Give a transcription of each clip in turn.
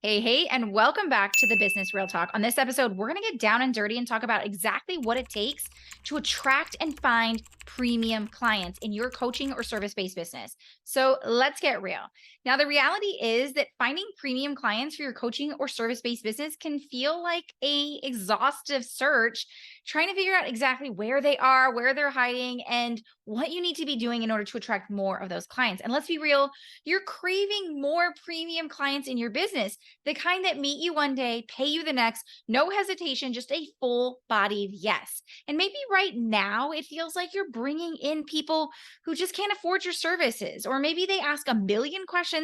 Hey, and welcome back to the Business Real Talk. On this episode, we're going to get down and dirty and talk about exactly what it takes to attract and find premium clients in your coaching or service-based business. So let's get real. Now, the reality is that finding premium clients for your coaching or service-based business can feel like a exhaustive search, trying to figure out exactly where they are, where they're hiding, and what you need to be doing in order to attract more of those clients. And let's be real, you're craving more premium clients in your business, the kind that meet you one day, pay you the next, no hesitation, just a full bodied yes. And maybe right now it feels like you're bringing in people who just can't afford your services, or maybe they ask a million questions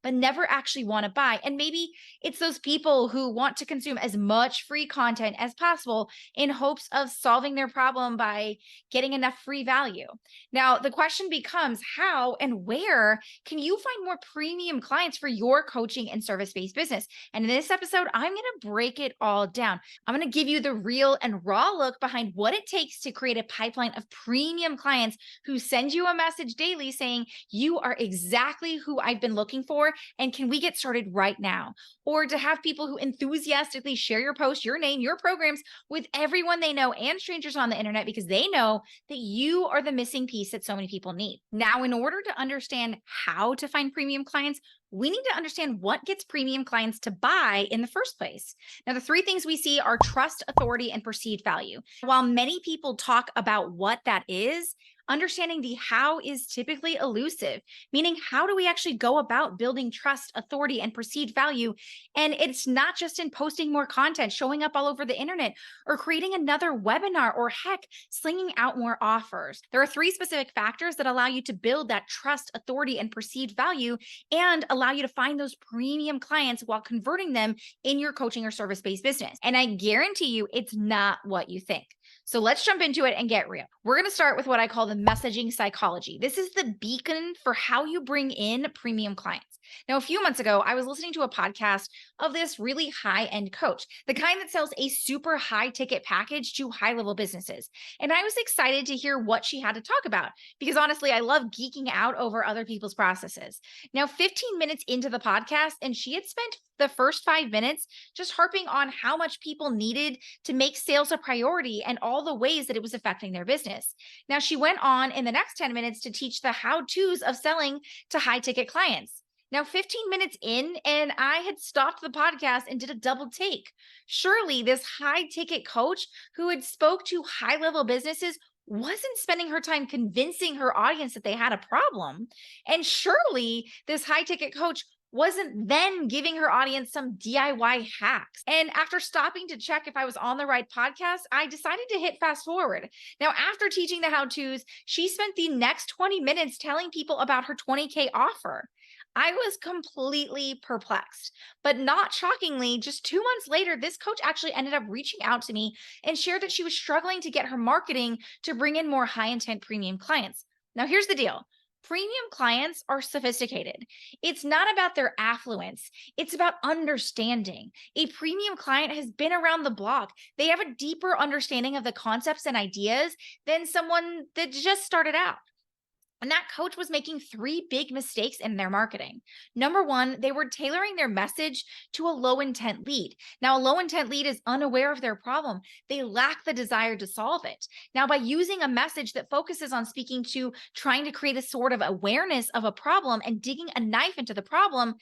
but never actually want to buy. And maybe it's those people who want to consume as much free content as possible in hopes of solving their problem by getting enough free value. Now, the question becomes how and where can you find more premium clients for your coaching and service based business? And in this episode, I'm going to break it all down. I'm going to give you the real and raw look behind what it takes to create a pipeline of premium clients who send you a message daily saying, "You are exactly who I've been looking for. And can we get started right now?" Or to have people who enthusiastically share your post, your name, your programs with everyone they know and strangers on the internet because they know that you are the missing piece that so many people need. Now, in order to understand how to find premium clients, we need to understand what gets premium clients to buy in the first place. Now, the three things we see are trust, authority, and perceived value. While many people talk about what that is, understanding the how is typically elusive, meaning how do we actually go about building trust, authority, and perceived value? And it's not just in posting more content, showing up all over the internet, or creating another webinar, or heck, slinging out more offers. There are three specific factors that allow you to build that trust, authority, and perceived value and allow you to find those premium clients while converting them in your coaching or service-based business. And I guarantee you, it's not what you think. So let's jump into it and get real. We're going to start with what I call the messaging psychology. This is the beacon for how you bring in premium clients. Now, a few months ago, I was listening to a podcast of this really high-end coach, the kind that sells a super high-ticket package to high-level businesses. And I was excited to hear what she had to talk about because honestly, I love geeking out over other people's processes. Now, 15 minutes into the podcast, and she had spent the first 5 minutes just harping on how much people needed to make sales a priority and all the ways that it was affecting their business. Now, she went on in the next 10 minutes to teach the how-tos of selling to high-ticket clients. Now, 15 minutes in, and I had stopped the podcast and did a double take. Surely this high ticket coach who had spoke to high level businesses wasn't spending her time convincing her audience that they had a problem. And surely this high ticket coach wasn't then giving her audience some DIY hacks. And after stopping to check if I was on the right podcast, I decided to hit fast forward. Now, after teaching the how to's, she spent the next 20 minutes telling people about her 20K offer. I was completely perplexed. But not shockingly, just 2 months later, this coach actually ended up reaching out to me and shared that she was struggling to get her marketing to bring in more high intent premium clients. Now, here's the deal. Premium clients are sophisticated. It's not about their affluence. It's about understanding. A premium client has been around the block. They have a deeper understanding of the concepts and ideas than someone that just started out. And that coach was making three big mistakes in their marketing. Number one, they were tailoring their message to a low intent lead. Now, a low intent lead is unaware of their problem. They lack the desire to solve it. Now, by using a message that focuses on speaking to trying to create a sort of awareness of a problem and digging a knife into the problem,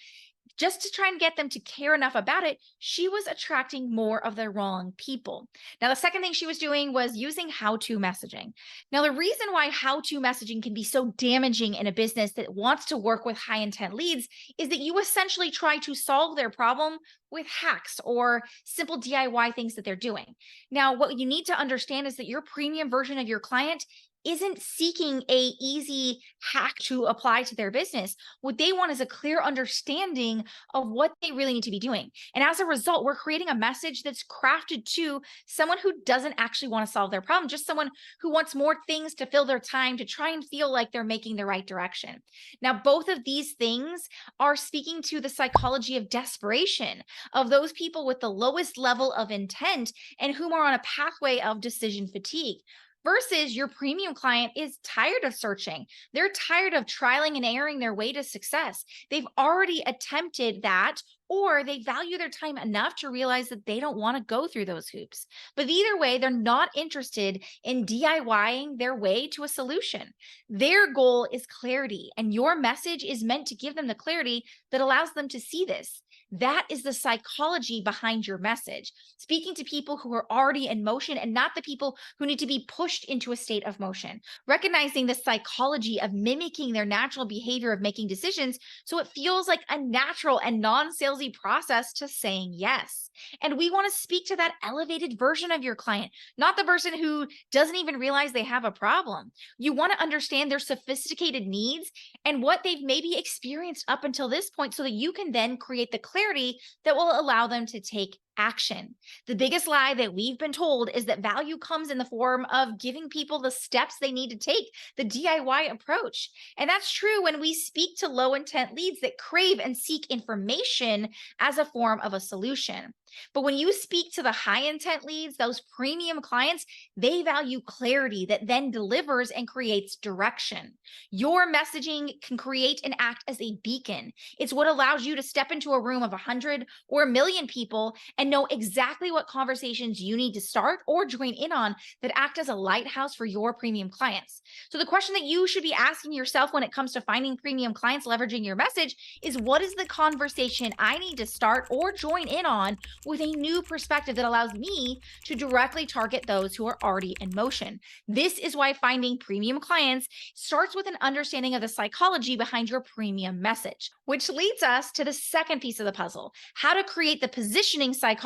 just to try and get them to care enough about it, she was attracting more of the wrong people. Now, the second thing she was doing was using how-to messaging. Now, the reason why how-to messaging can be so damaging in a business that wants to work with high intent leads is that you essentially try to solve their problem with hacks or simple DIY things that they're doing. Now, what you need to understand is that your premium version of your client isn't seeking a easy hack to apply to their business. What they want is a clear understanding of what they really need to be doing. And as a result, we're creating a message that's crafted to someone who doesn't actually want to solve their problem, just someone who wants more things to fill their time to try and feel like they're making the right direction. Now, both of these things are speaking to the psychology of desperation of those people with the lowest level of intent and whom are on a pathway of decision fatigue. Versus your premium client is tired of searching. They're tired of trialing and erroring their way to success. They've already attempted that or they value their time enough to realize that they don't want to go through those hoops. But either way, they're not interested in DIYing their way to a solution. Their goal is clarity, and your message is meant to give them the clarity that allows them to see this. That is the psychology behind your message. Speaking to people who are already in motion and not the people who need to be pushed into a state of motion. Recognizing the psychology of mimicking their natural behavior of making decisions so it feels like a natural and non salesy process to saying yes. And we want to speak to that elevated version of your client, not the person who doesn't even realize they have a problem. You want to understand their sophisticated needs and what they've maybe experienced up until this point so that you can then create the clarity that will allow them to take action. The biggest lie that we've been told is that value comes in the form of giving people the steps they need to take, the DIY approach. And that's true when we speak to low intent leads that crave and seek information as a form of a solution. But when you speak to the high intent leads, those premium clients, they value clarity that then delivers and creates direction. Your messaging can create and act as a beacon. It's what allows you to step into a room of 100 or a million people and know exactly what conversations you need to start or join in on that act as a lighthouse for your premium clients. So the question that you should be asking yourself when it comes to finding premium clients leveraging your message is, what is the conversation I need to start or join in on with a new perspective that allows me to directly target those who are already in motion? This is why finding premium clients starts with an understanding of the psychology behind your premium message, which leads us to the second piece of the puzzle: how to create the positioning psychology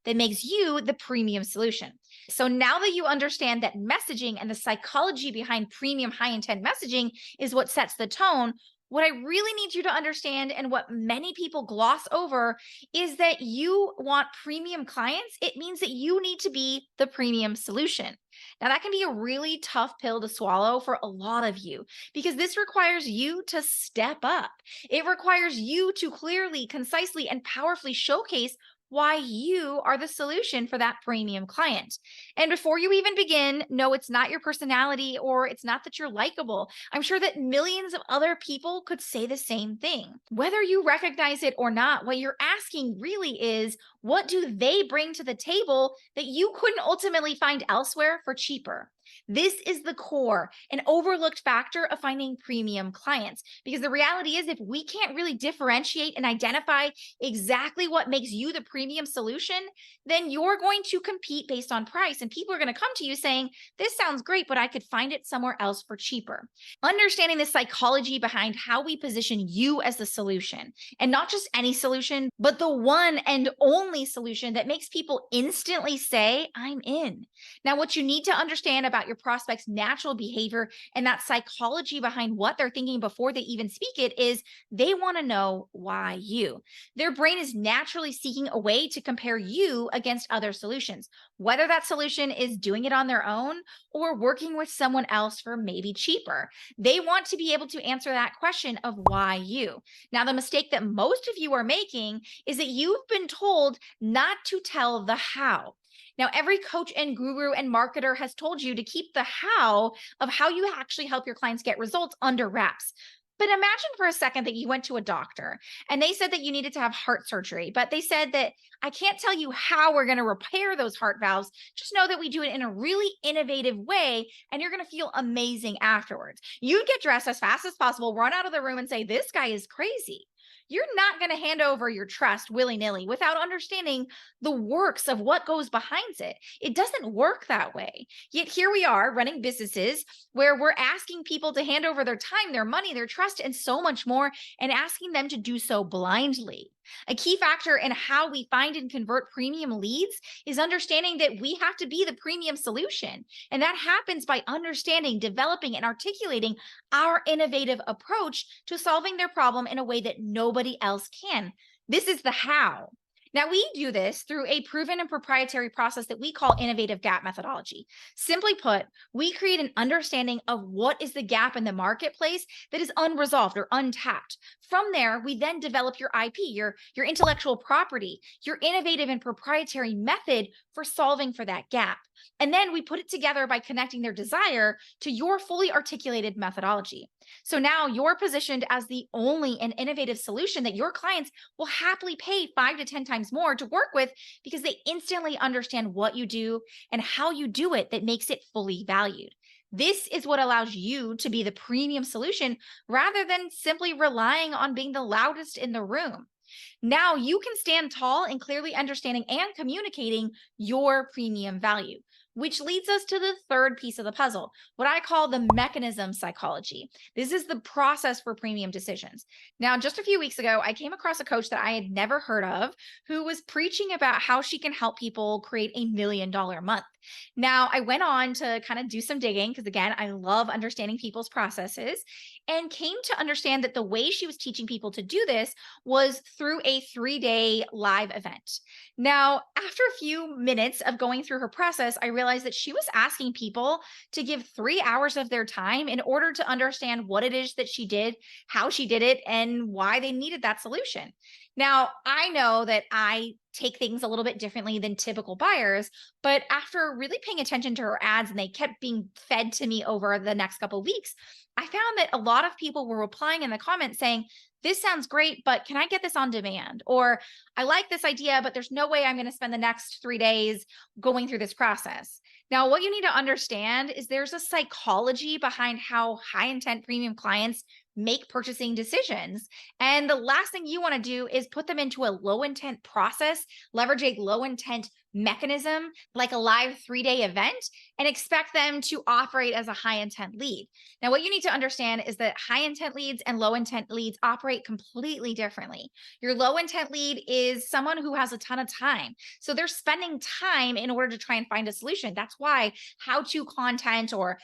that makes you the premium solution. So now that you understand that messaging and the psychology behind premium high intent messaging is what sets the tone, what I really need you to understand, and what many people gloss over, is that you want premium clients. It means that you need to be the premium solution. Now, that can be a really tough pill to swallow for a lot of you because this requires you to step up. It requires you to clearly, concisely, and powerfully showcase why you are the solution for that premium client. And before you even begin, no, it's not your personality or it's not that you're likable. I'm sure that millions of other people could say the same thing. Whether you recognize it or not, what you're asking really is, what do they bring to the table that you couldn't ultimately find elsewhere for cheaper? This is the core and overlooked factor of finding premium clients. Because the reality is, if we can't really differentiate and identify exactly what makes you the premium solution, then you're going to compete based on price. And people are going to come to you saying, this sounds great, but I could find it somewhere else for cheaper. Understanding the psychology behind how we position you as the solution, and not just any solution, but the one and only solution that makes people instantly say, I'm in. Now, what you need to understand about your prospect's natural behavior and that psychology behind what they're thinking before they even speak it is, they want to know why you. Their brain is naturally seeking a way to compare you against other solutions, whether that solution is doing it on their own or working with someone else for maybe cheaper. They want to be able to answer that question of why you. Now, the mistake that most of you are making is that you've been told not to tell the how. Now, every coach and guru and marketer has told you to keep the how of how you actually help your clients get results under wraps. But imagine for a second that you went to a doctor and they said that you needed to have heart surgery, but they said that, I can't tell you how we're going to repair those heart valves. Just know that we do it in a really innovative way and you're going to feel amazing afterwards. You'd get dressed as fast as possible, run out of the room and say, this guy is crazy. You're not going to hand over your trust willy-nilly without understanding the works of what goes behind it. It doesn't work that way. Yet here we are running businesses where we're asking people to hand over their time, their money, their trust, and so much more, and asking them to do so blindly. A key factor in how we find and convert premium leads is understanding that we have to be the premium solution. And that happens by understanding, developing, and articulating our innovative approach to solving their problem in a way that nobody else can. This is the how. Now, we do this through a proven and proprietary process that we call innovative gap methodology. Simply put, we create an understanding of what is the gap in the marketplace that is unresolved or untapped. From there, we then develop your IP, your intellectual property, your innovative and proprietary method for solving for that gap. And then we put it together by connecting their desire to your fully articulated methodology. So now you're positioned as the only and innovative solution that your clients will happily pay 5 to 10 times more to work with because they instantly understand what you do and how you do it that makes it fully valued. This is what allows you to be the premium solution rather than simply relying on being the loudest in the room. Now you can stand tall in clearly understanding and communicating your premium value, which leads us to the third piece of the puzzle, what I call the mechanism psychology. This is the process for premium decisions. Now, just a few weeks ago, I came across a coach that I had never heard of who was preaching about how she can help people create $1 million month. Now, I went on to kind of do some digging because, again, I love understanding people's processes and came to understand that the way she was teaching people to do this was through a 3 day live event. Now, after a few minutes of going through her process, I realized that she was asking people to give 3 hours of their time in order to understand what it is that she did, how she did it, and why they needed that solution. Now, I know that I take things a little bit differently than typical buyers, but after really paying attention to her ads and they kept being fed to me over the next couple of weeks, I found that a lot of people were replying in the comments saying, "This sounds great, but can I get this on demand?" Or, "I like this idea, but there's no way I'm going to spend the next 3 days going through this process." Now, what you need to understand is there's a psychology behind how high intent premium clients make purchasing decisions. And the last thing you want to do is put them into a low intent process, leverage a low intent mechanism like a live 3 day event, and expect them to operate as a high intent lead. Now, what you need to understand is that high intent leads and low intent leads operate completely differently. Your low intent lead is someone who has a ton of time. So they're spending time in order to try and find a solution. That's why how to content or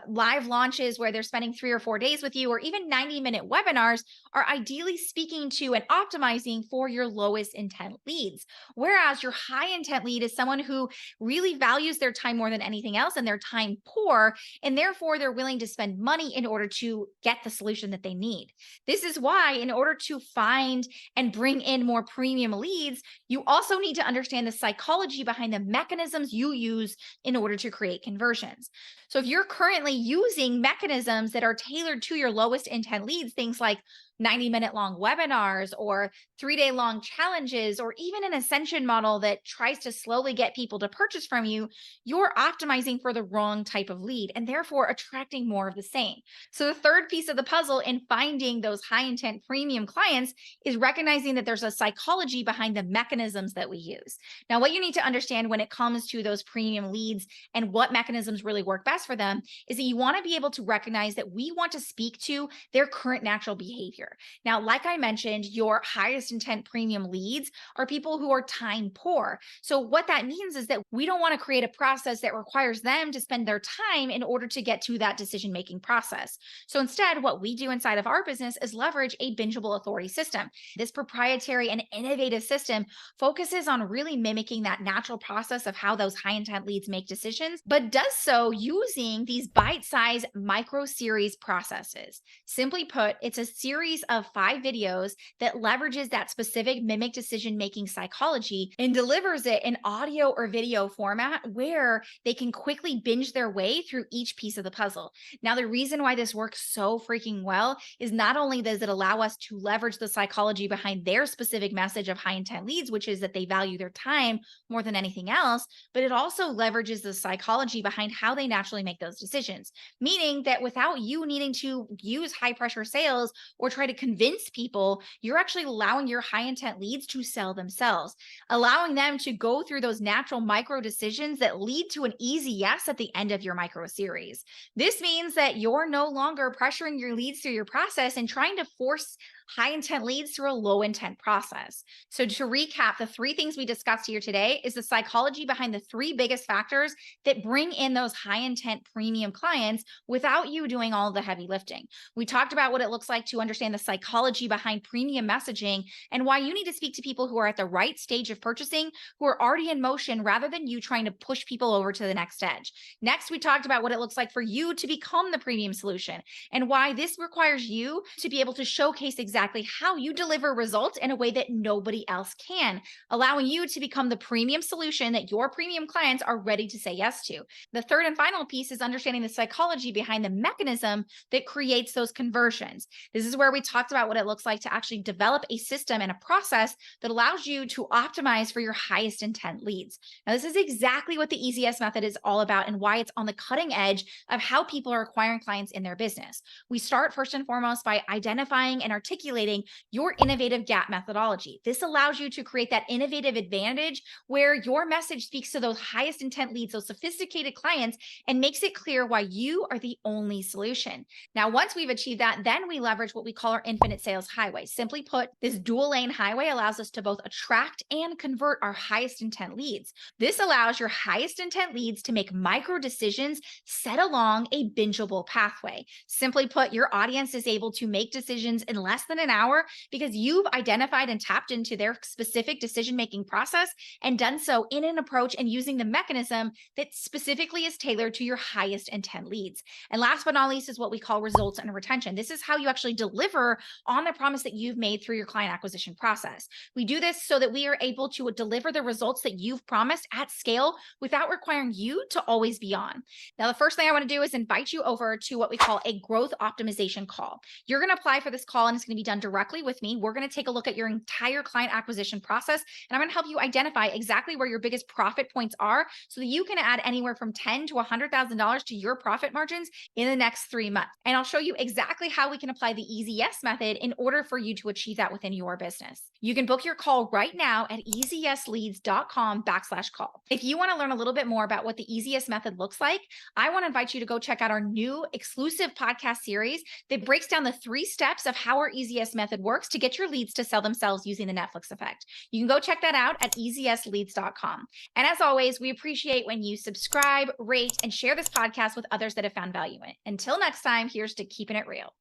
live launches where they're spending 3 or 4 days with you, or even 90-minute webinars are ideally speaking to and optimizing for your lowest intent leads. Whereas your high intent lead is someone who really values their time more than anything else and their time poor, and therefore they're willing to spend money in order to get the solution that they need. This is why, in order to find and bring in more premium leads, you also need to understand the psychology behind the mechanisms you use in order to create conversions. So if you're currently using mechanisms that are tailored to your lowest intent leads, things like 90-minute long webinars or 3 day long challenges, or even an ascension model that tries to slowly get people to purchase from you, you're optimizing for the wrong type of lead and therefore attracting more of the same. So the third piece of the puzzle in finding those high intent premium clients is recognizing that there's a psychology behind the mechanisms that we use. Now, what you need to understand when it comes to those premium leads and what mechanisms really work best for them is that you want to be able to recognize that we want to speak to their current natural behavior. Now, like I mentioned, your highest intent premium leads are people who are time poor. So what that means is that we don't want to create a process that requires them to spend their time in order to get to that decision-making process. So instead, what we do inside of our business is leverage a bingeable authority system. This proprietary and innovative system focuses on really mimicking that natural process of how those high intent leads make decisions, but does so using these bite-sized micro series processes. Simply put, it's a series of 5 videos that leverages that specific mimic decision making psychology and delivers it in audio or video format where they can quickly binge their way through each piece of the puzzle. Now, the reason why this works so freaking well is not only does it allow us to leverage the psychology behind their specific message of high intent leads, which is that they value their time more than anything else, but it also leverages the psychology behind how they naturally make those decisions. Meaning that without you needing to use high pressure sales or try to convince people, you're actually allowing your high intent leads to sell themselves, allowing them to go through those natural micro decisions that lead to an easy yes at the end of your micro series. This means that you're no longer pressuring your leads through your process and trying to force high intent leads through a low intent process. So to recap, the three things we discussed here today is the psychology behind the three biggest factors that bring in those high intent premium clients without you doing all the heavy lifting. We talked about what it looks like to understand the psychology behind premium messaging and why you need to speak to people who are at the right stage of purchasing, who are already in motion rather than you trying to push people over to the next edge. Next, we talked about what it looks like for you to become the premium solution and why this requires you to be able to showcase exactly how you deliver results in a way that nobody else can, allowing you to become the premium solution that your premium clients are ready to say yes to. The third and final piece is understanding the psychology behind the mechanism that creates those conversions. This is where we talked about what it looks like to actually develop a system and a process that allows you to optimize for your highest intent leads. Now, this is exactly what the EZS method is all about and why it's on the cutting edge of how people are acquiring clients in their business. We start first and foremost by identifying and articulating your innovative gap methodology. This allows you to create that innovative advantage where your message speaks to those highest intent leads, those sophisticated clients, and makes it clear why you are the only solution. Now, once we've achieved that, then we leverage what we call our infinite sales highway. Simply put, this dual lane highway allows us to both attract and convert our highest intent leads. This allows your highest intent leads to make micro decisions set along a bingeable pathway. Simply put, your audience is able to make decisions in less than an hour because you've identified and tapped into their specific decision-making process and done so in an approach and using the mechanism that specifically is tailored to your highest intent leads. And last but not least is what we call results and retention. This is how you actually deliver on the promise that you've made through your client acquisition process. We do this so that we are able to deliver the results that you've promised at scale without requiring you to always be on. Now, the first thing I want to do is invite you over to what we call a growth optimization call. You're going to apply for this call and it's going to be done directly with me. We're going to take a look at your entire client acquisition process and I'm going to help you identify exactly where your biggest profit points are so that you can add anywhere from $10,000 to $100,000 to your profit margins in the next 3 months. And I'll show you exactly how we can apply the Easy Yes method in order for you to achieve that within your business. You can book your call right now at easyesleads.com/call. If you want to learn a little bit more about what the Easy Yes method looks like, I want to invite you to go check out our new exclusive podcast series that breaks down the 3 steps of how our Easy Yes method works to get your leads to sell themselves using the Netflix effect. You can go check that out at easyesleads.com. And as always, we appreciate when you subscribe, rate, and share this podcast with others that have found value in it. Until next time, here's to keeping it real.